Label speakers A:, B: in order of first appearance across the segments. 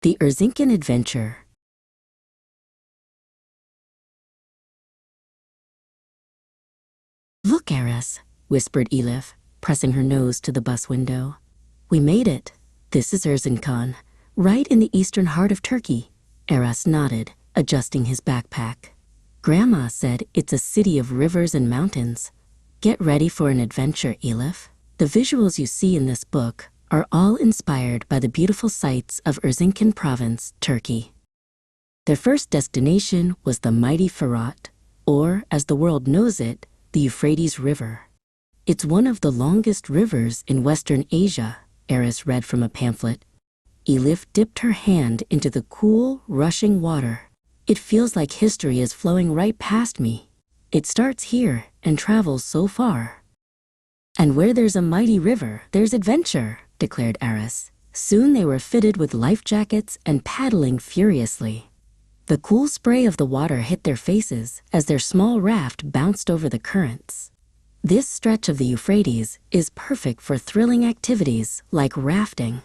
A: The Erzincan Adventure. "Look, Eris," whispered Elif, pressing her nose to the bus window. "We made it. This is Erzincan, right in the eastern heart of Turkey." Eris nodded, adjusting his backpack. "Grandma said it's a city of rivers and mountains. Get ready for an adventure, Elif. The visuals you see in this book are all inspired by the beautiful sights of Erzincan province, Turkey." Their first destination was the mighty Fırat, or, as the world knows it, the Euphrates River. "It's one of the longest rivers in Western Asia," Eris read from a pamphlet. Elif dipped her hand into the cool, rushing water. "It feels like history is flowing right past me. It starts here and travels so far." "And where there's a mighty river, there's adventure," declared Eris. Soon they were fitted with life jackets and paddling furiously. The cool spray of the water hit their faces as their small raft bounced over the currents. This stretch of the Euphrates is perfect for thrilling activities like rafting.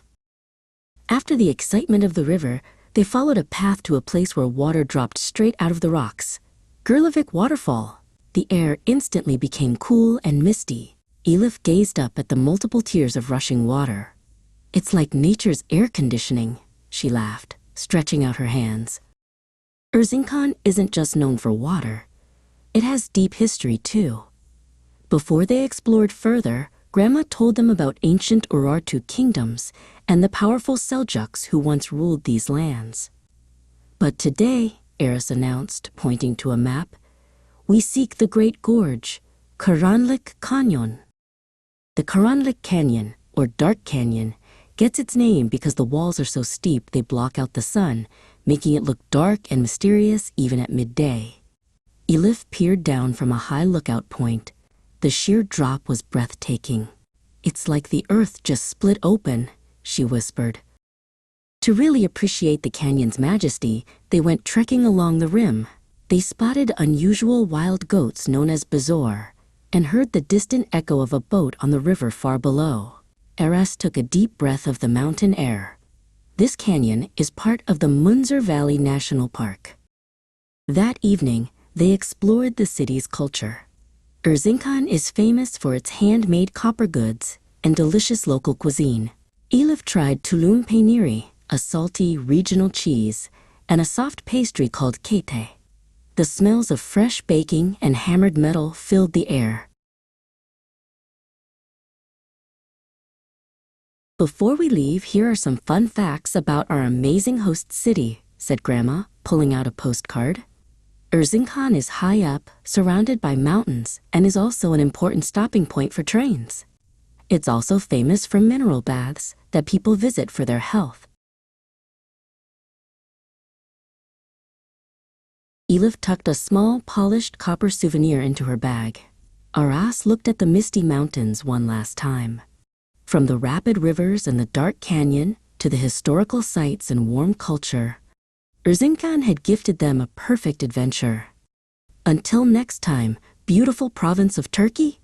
A: After the excitement of the river, they followed a path to a place where water dropped straight out of the rocks. Gurlavik Waterfall. The air instantly became cool and misty. Elif gazed up at the multiple tiers of rushing water. "It's like nature's air conditioning," she laughed, stretching out her hands. Erzincan isn't just known for water. It has deep history, too. Before they explored further, Grandma told them about ancient Urartu kingdoms and the powerful Seljuks who once ruled these lands. "But today," Eris announced, pointing to a map, "we seek the Great Gorge, Karanlık Canyon." The Karanlık Canyon, or Dark Canyon, gets its name because the walls are so steep they block out the sun, making it look dark and mysterious even at midday. Elif peered down from a high lookout point. The sheer drop was breathtaking. "It's like the earth just split open," she whispered. To really appreciate the canyon's majesty, they went trekking along the rim. They spotted unusual wild goats known as bezor and heard the distant echo of a boat on the river far below. Eris took a deep breath of the mountain air. This canyon is part of the Munzur Valley National Park. That evening, they explored the city's culture. Erzincan is famous for its handmade copper goods and delicious local cuisine. Elif tried tulum peyniri, a salty regional cheese, and a soft pastry called kete. The smells of fresh baking and hammered metal filled the air. "Before we leave, here are some fun facts about our amazing host city," said Grandma, pulling out a postcard. Erzincan is high up, surrounded by mountains, and is also an important stopping point for trains. It's also famous for mineral baths that people visit for their health. Elif tucked a small, polished copper souvenir into her bag. Aras looked at the misty mountains one last time. From the rapid rivers and the dark canyon to the historical sites and warm culture, Erzincan had gifted them a perfect adventure. Until next time, beautiful province of Turkey,